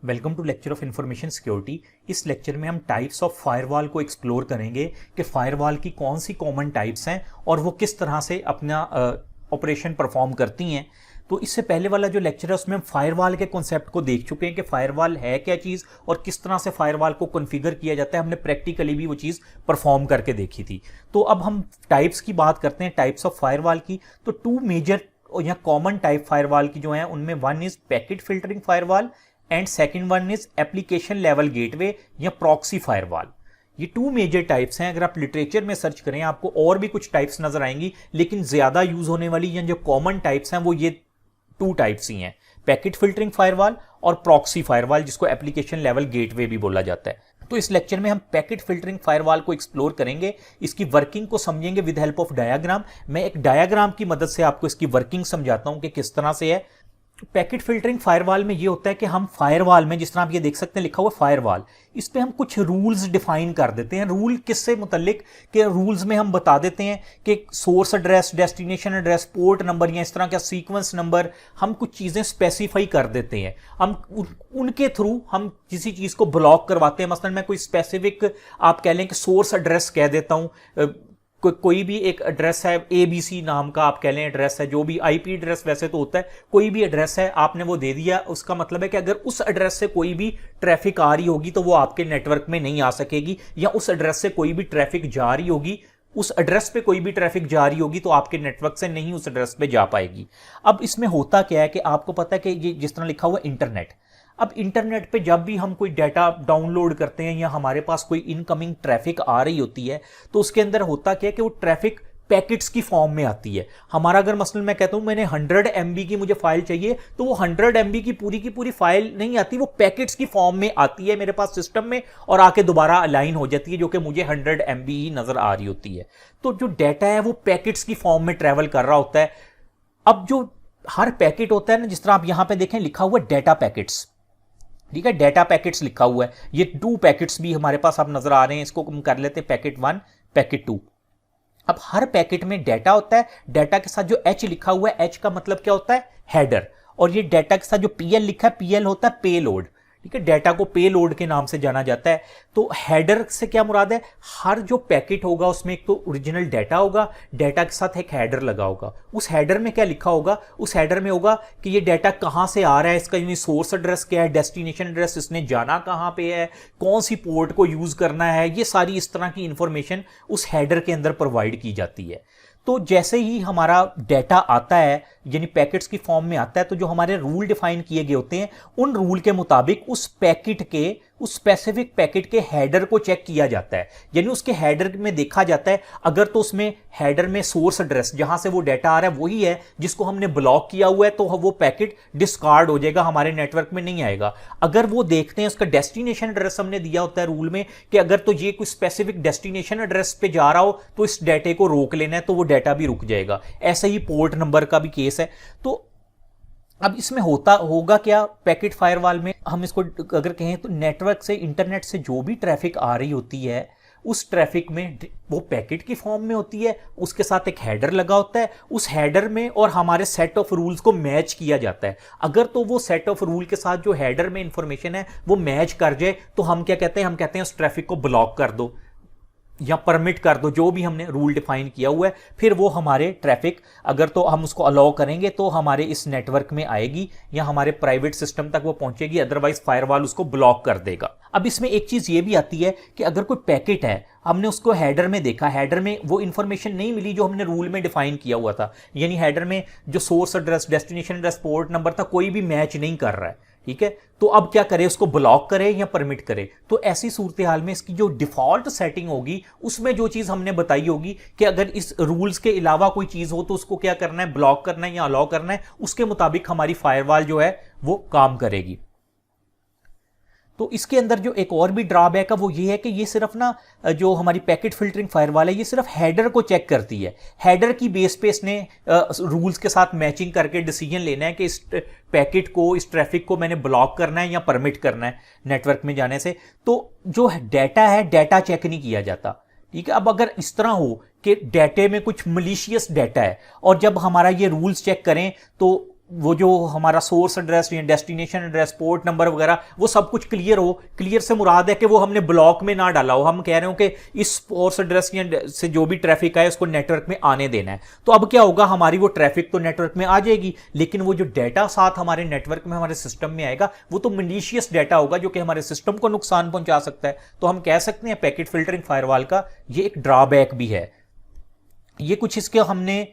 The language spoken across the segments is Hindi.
Welcome to lecture of information security. इस लेक्चर में हम टाइप्स ऑफ फायरवॉल को एक्सप्लोर करेंगे कि फायरवॉल की कौन सी कॉमन टाइप्स हैं और वो किस तरह से अपना ऑपरेशन परफॉर्म करती हैं। तो इससे पहले वाला जो लेक्चर है उसमें हम फायरवॉल के कॉन्सेप्ट को देख चुके हैं कि फायरवॉल है क्या चीज़ और किस तरह से फायरवॉल को कॉन्फ़िगर किया जाता है। हमने प्रैक्टिकली भी वो चीज़ परफॉर्म करके देखी थी। तो अब हम टाइप्स की बात करते हैं, टाइप्स ऑफ फायरवॉल की। तो टू मेजर या कॉमन टाइप फायरवॉल की जो है उनमें one is packet filtering firewall and second one is application level gateway या प्रॉक्सी फायरवॉल। ये टू मेजर टाइप्स हैं। अगर आप लिटरेचर में सर्च करें आपको और भी कुछ टाइप्स नजर आएंगी, लेकिन ज्यादा यूज होने वाली या जो कॉमन टाइप्स हैं वो ये टू टाइप्स ही हैं, पैकेट फिल्टरिंग फायरवॉल और प्रॉक्सी फायरवॉल, जिसको एप्लीकेशन लेवल गेटवे भी बोला जाता है। तो इस लेक्चर में हम पैकेट फिल्टरिंग फायरवॉल को एक्सप्लोर करेंगे, इसकी वर्किंग को समझेंगे विद हेल्प ऑफ डायग्राम। मैं एक डायग्राम की मदद से आपको इसकी वर्किंग समझाता हूं कि किस तरह से है। पैकेट फिल्टरिंग फायरवॉल में ये होता है कि हम फायरवॉल में, जिस तरह आप ये देख सकते हैं लिखा हुआ फायरवॉल, इस पे हम कुछ रूल्स डिफाइन कर देते हैं। रूल किससे मुतल्लिक कि रूल्स में हम बता देते हैं कि source address, destination address, port number या इस तरह का सीक्वेंस नंबर, हम कुछ चीजें स्पेसिफाई कर देते हैं। हम उनके थ्रू हम किसी चीज को ब्लॉक करवाते हैं। मसलन मैं कोई स्पेसिफिक, आप कह लें कि सोर्स एड्रेस कह देता हूं, कोई भी एक एड्रेस है, ABC नाम का आप कह लें एड्रेस है, जो भी IP एड्रेस वैसे तो होता है, कोई भी एड्रेस है आपने वो दे दिया, उसका मतलब है कि अगर उस एड्रेस से कोई भी ट्रैफिक आ रही होगी तो वो आपके नेटवर्क में नहीं आ सकेगी, या उस एड्रेस से कोई भी ट्रैफिक जा रही होगी, उस एड्रेस पे कोई भी ट्रैफिक जा रही होगी तो आपके नेटवर्क से नहीं उस एड्रेस पे जा पाएगी। अब इसमें होता क्या है कि आपको पता है कि ये जिस तरह लिखा हुआ इंटरनेट, अब इंटरनेट पे जब भी हम कोई डाटा डाउनलोड करते हैं या हमारे पास कोई इनकमिंग ट्रैफिक आ रही होती है तो उसके अंदर होता क्या है कि वो ट्रैफिक पैकेट्स की फॉर्म में आती है। हमारा अगर मसलन मैं कहता हूं मैंने 100 MB की मुझे फाइल चाहिए, तो वो 100 MB की पूरी फाइल नहीं आती, वो पैकेट्स की फॉर्म में आती है मेरे पास सिस्टम में और आके दोबारा अलाइन हो जाती है, जो कि मुझे 100 MB ही नजर आ रही होती है। तो जो डाटा है वो पैकेट्स की फॉर्म में ट्रेवल कर रहा होता है। अब जो हर पैकेट होता है ना, जिस तरह आप यहां पर देखें लिखा हुआ डाटा पैकेट्स, ठीक है, डाटा पैकेट्स लिखा हुआ है। ये 2 पैकेट्स भी हमारे पास अब नजर आ रहे हैं, इसको हम कर लेते हैं पैकेट 1, पैकेट 2। अब हर पैकेट में डाटा होता है, डाटा के साथ जो H लिखा हुआ है, H का मतलब क्या होता है, हेडर, और ये डाटा के साथ जो PL लिखा है, PL होता है पेलोड, ठीक है, डाटा को पेलोड के नाम से जाना जाता है। तो हेडर से क्या मुराद है, हर जो पैकेट होगा उसमें एक तो ओरिजिनल डाटा होगा, डाटा के साथ एक हेडर लगा होगा। उस हेडर में क्या लिखा होगा, उस हेडर में होगा कि ये डाटा कहां से आ रहा है, इसका सोर्स एड्रेस क्या है, डेस्टिनेशन एड्रेस, इसने जाना कहां पे है, कौन सी पोर्ट को यूज करना है, ये सारी इस तरह की इंफॉर्मेशन उस हेडर के अंदर प्रोवाइड की जाती है। तो जैसे ही हमारा डाटा आता है, यानी पैकेट्स की फॉर्म में आता है, तो जो हमारे रूल डिफाइन किए गए होते हैं उन रूल के मुताबिक उस पैकेट के, उस स्पेसिफिक पैकेट के हेडर को चेक किया जाता है। यानी उसके हेडर में देखा जाता है, अगर तो उसमें हेडर में सोर्स एड्रेस जहां से वो डाटा आ रहा है वही है जिसको हमने ब्लॉक किया हुआ है, तो वो पैकेट डिस्कार्ड हो जाएगा, हमारे नेटवर्क में नहीं आएगा। अगर वो देखते हैं उसका डेस्टिनेशन एड्रेस हमने दिया होता है रूल में कि अगर तो ये कोई स्पेसिफिक डेस्टिनेशन एड्रेस पे जा रहा हो तो इस डाटे को रोक लेना है, तो वो डाटा भी रुक जाएगा। ऐसे ही पोर्ट नंबर का भी केस है। तो अब इसमें होगा क्या, पैकेट फायरवॉल में हम इसको अगर कहें तो नेटवर्क से, इंटरनेट से जो भी ट्रैफिक आ रही होती है उस ट्रैफिक में वो पैकेट की फॉर्म में होती है, उसके साथ एक हेडर लगा होता है, उस हेडर में और हमारे सेट ऑफ रूल्स को मैच किया जाता है। अगर तो वो सेट ऑफ रूल के साथ जो हेडर में इंफॉर्मेशन है वो मैच कर जाए तो हम क्या कहते हैं, हम कहते हैं उस ट्रैफिक को ब्लॉक कर दो या परमिट कर दो, जो भी हमने रूल डिफाइन किया हुआ है। फिर वो हमारे ट्रैफिक, अगर तो हम उसको अलाउ करेंगे तो हमारे इस नेटवर्क में आएगी या हमारे प्राइवेट सिस्टम तक वो पहुंचेगी, अदरवाइज फायरवॉल उसको ब्लॉक कर देगा। अब इसमें एक चीज ये भी आती है कि अगर कोई पैकेट है, हमने उसको हेडर में देखा, हेडर में वो इंफॉर्मेशन नहीं मिली जो हमने रूल में डिफाइन किया हुआ था, यानी हेडर में जो source address, destination address, port number था, कोई भी मैच नहीं कर रहा है, ठीक है, तो अब क्या करें, उसको ब्लॉक करें या परमिट करें। तो ऐसी सूरत हाल में इसकी जो डिफॉल्ट सेटिंग होगी उसमें जो चीज हमने बताई होगी कि अगर इस रूल्स के अलावा कोई चीज हो तो उसको क्या करना है, ब्लॉक करना है या अलाउ करना है, उसके मुताबिक हमारी फायरवॉल जो है वो काम करेगी। तो इसके अंदर जो एक और भी ड्रॉबैक है वो ये है कि ये सिर्फ ना, जो हमारी पैकेट फिल्टरिंग फायरवॉल है ये सिर्फ हेडर को चेक करती है। हेडर की बेस पे इसने रूल्स के साथ मैचिंग करके डिसीजन लेना है कि इस पैकेट को, इस ट्रैफिक को मैंने ब्लॉक करना है या परमिट करना है नेटवर्क में जाने से। तो जो डाटा है, डाटा चेक नहीं किया जाता, ठीक है। अब अगर इस तरह हो कि डाटे में कुछ मलिशियस डाटा है और जब हमारा ये रूल्स चेक करें तो वो जो हमारा सोर्स एड्रेस या डेस्टिनेशन एड्रेस, पोर्ट नंबर वगैरह, वो सब कुछ क्लियर हो। क्लियर से मुराद है कि वो हमने ब्लॉक में ना डाला हो, हम कह रहे हो कि इस सोर्स एड्रेस से जो भी ट्रैफिक आए उसको नेटवर्क में आने देना है। तो अब क्या होगा, हमारी वो ट्रैफिक तो नेटवर्क में आ जाएगी, लेकिन वो जो डाटा साथ हमारे नेटवर्क में, हमारे सिस्टम में आएगा, वो तो मलिशियस डाटा होगा जो कि हमारे सिस्टम को नुकसान पहुंचा सकता है। तो हम कह सकते हैं पैकेट फिल्टरिंग फायरवॉल का ये एक ड्रॉबैक भी है। ये कुछ इसके हमने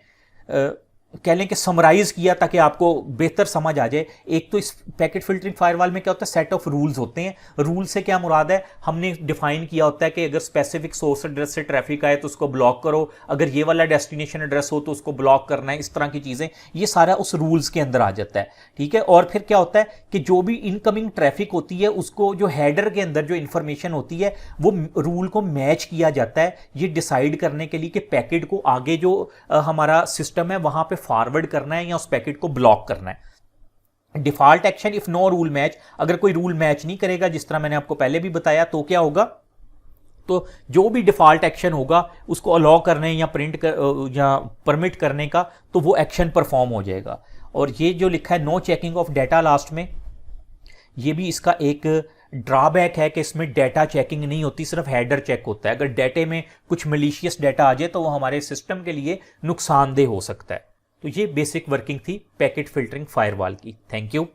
कह लें कि समराइज किया ताकि आपको बेहतर समझ आ जाए। एक तो इस पैकेट फिल्टरिंग फायरवॉल में क्या होता है, सेट ऑफ रूल्स होते हैं। रूल से क्या मुराद है, हमने डिफाइन किया होता है कि अगर स्पेसिफिक सोर्स एड्रेस से ट्रैफिक आए तो उसको ब्लॉक करो, अगर ये वाला डेस्टिनेशन एड्रेस हो तो उसको ब्लॉक करना है, इस तरह की चीज़ें, ये सारा उस रूल्स के अंदर आ जाता है। ठीक है। और फिर क्या होता है कि जो भी इनकमिंग ट्रैफिक होती है उसको जो हेडर के अंदर जो इंफॉर्मेशन होती है वो रूल को मैच किया जाता है, ये डिसाइड करने के लिए कि पैकेट को आगे जो हमारा सिस्टम है वहां पे फॉरवर्ड करना है या उस पैकेट को ब्लॉक करना है। Default action if no rule match, अगर कोई रूल मैच नहीं करेगा, जिस तरह मैंने आपको पहले भी बताया, तो क्या होगा, तो जो भी डिफॉल्ट एक्शन होगा उसको अलाउ करने या या परमिट करने का, तो वो एक्शन परफॉर्म हो जाएगा। और ये जो लिखा है no checking of data last में, ये भी इसका एक ड्रॉबैक है कि इसमें डेटा चेकिंग नहीं होती, सिर्फ हेडर चेक होता है। अगर डेटे में कुछ मलिशियस डेटा आ जाए तो वो हमारे सिस्टम के लिए नुकसानदेह हो सकता है। तो ये बेसिक वर्किंग थी पैकेट फिल्टरिंग फायरवॉल की। Thank you.